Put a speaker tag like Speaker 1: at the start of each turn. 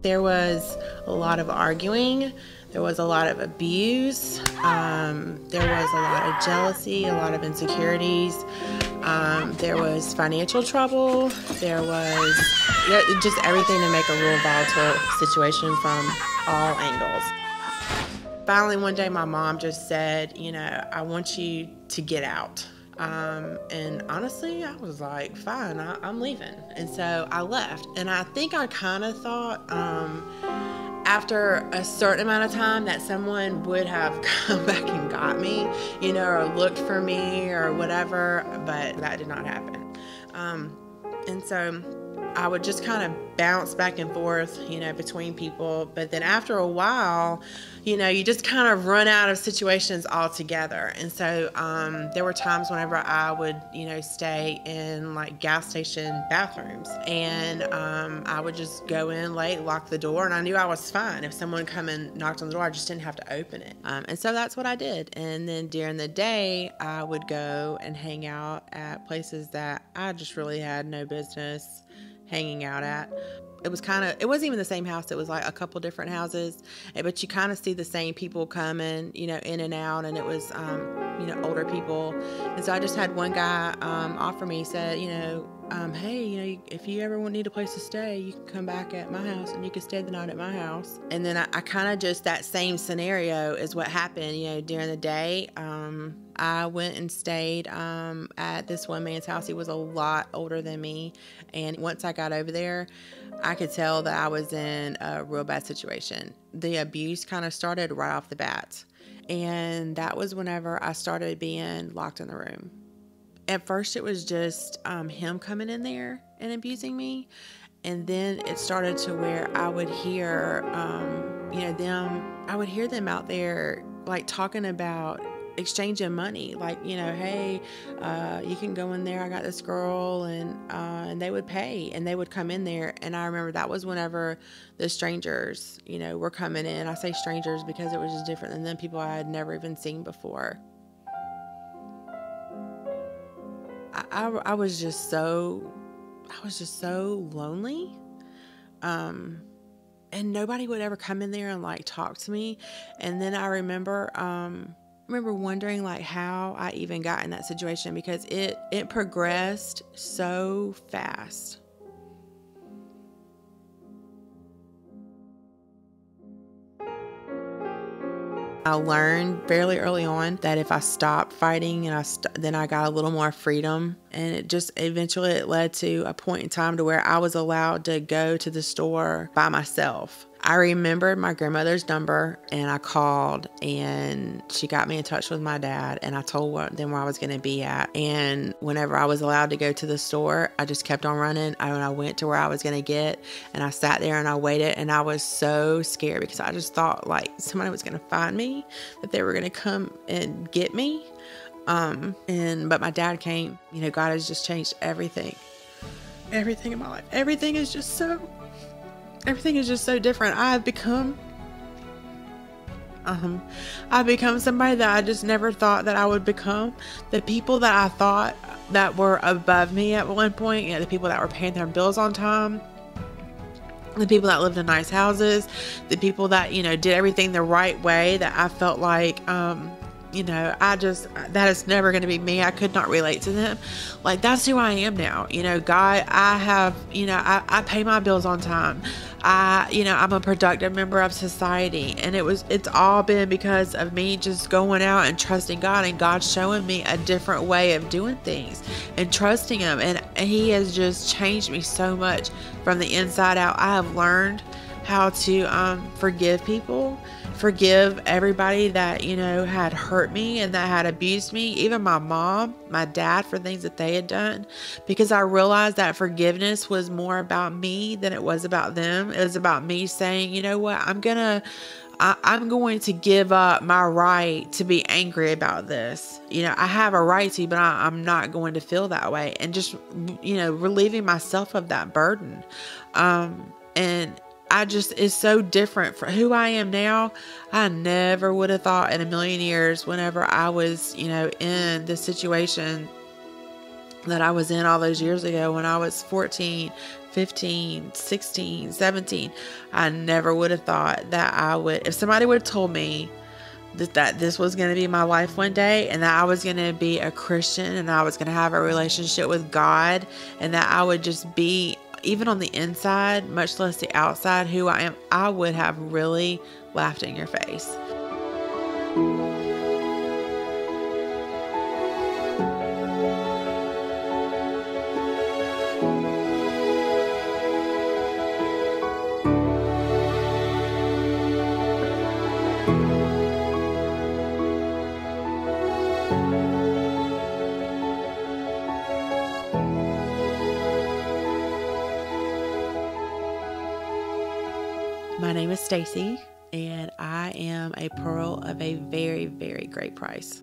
Speaker 1: There was a lot of arguing. There was a lot of abuse. There was a lot of jealousy, a lot of insecurities. There was financial trouble. There was just everything to make a real volatile situation from all angles. Finally, one day, my mom just said, I want you to get out. And honestly, I was like, fine, I'm leaving. And so I left. And I think I kind of thought after a certain amount of time that someone would have come back and got me, or looked for me or whatever, but that did not happen. And so I would just kind of bounce back and forth, between people. But then after a while, you just kind of run out of situations altogether. And so there were times whenever I would, stay in like gas station bathrooms, and I would just go in late, lock the door, and I knew I was fine. If someone come and knocked on the door, I just didn't have to open it. And so that's what I did. And then during the day, I would go and hang out at places that I just really had no business hanging out at. It wasn't even the same house. It was like a couple different houses, but you kind of see the same people coming, in and out. And it was, older people. And so I just had one guy offer me, said, hey, if you ever need a place to stay, you can come back at my house and you can stay the night at my house. And then I kind of just, that same scenario is what happened, during the day. I went and stayed at this one man's house. He was a lot older than me. And once I got over there, I could tell that I was in a real bad situation. The abuse kind of started right off the bat. And that was whenever I started being locked in the room. At first, it was just him coming in there and abusing me. And then it started to where I would hear, I would hear them out there like talking about exchanging money, like, hey, you can go in there, I got this girl, and they would pay, and they would come in there. And I remember that was whenever the strangers, were coming in. I say strangers because it was just different than them, people I had never even seen before. I was just so lonely. And nobody would ever come in there and like talk to me. And then I remember wondering like how I even got in that situation, because it progressed so fast. I learned fairly early on that if I stopped fighting and then I got a little more freedom, and it just eventually it led to a point in time to where I was allowed to go to the store by myself. I remembered my grandmother's number, and I called, and she got me in touch with my dad, and I told them where I was going to be at. And whenever I was allowed to go to the store, I just kept on running. I went to where I was going to get, and I sat there and I waited, and I was so scared because I just thought like somebody was going to find me, that they were going to come and get me. But my dad came. God has just changed everything in my life. Everything is just so different. I've become somebody that I just never thought that I would become. The people that I thought that were above me at one point, the people that were paying their bills on time, the people that lived in nice houses, the people that, did everything the right way, that I felt like, that is never going to be me. I could not relate to them. Like, that's who I am now. God, I pay my bills on time. I'm a productive member of society, and it's all been because of me just going out and trusting God, and God showing me a different way of doing things and trusting Him. And He has just changed me so much from the inside out. I have learned how to forgive people, forgive everybody that, had hurt me and that had abused me, even my mom, my dad, for things that they had done, because I realized that forgiveness was more about me than it was about them. It was about me saying, you know what, I'm going to give up my right to be angry about this. I have a right to, but I'm not going to feel that way. And just, relieving myself of that burden. And it's so different for who I am now. I never would have thought in a million years, whenever I was, in this situation, that I was in all those years ago when I was 14, 15, 16, 17. I never would have thought that I would, if somebody would have told me that this was going to be my life one day, and that I was going to be a Christian, and I was going to have a relationship with God, and that I would just be, even on the inside, much less the outside, who I am, I would have really laughed in your face. My name is Stacey, and I am a pearl of a very, very great price.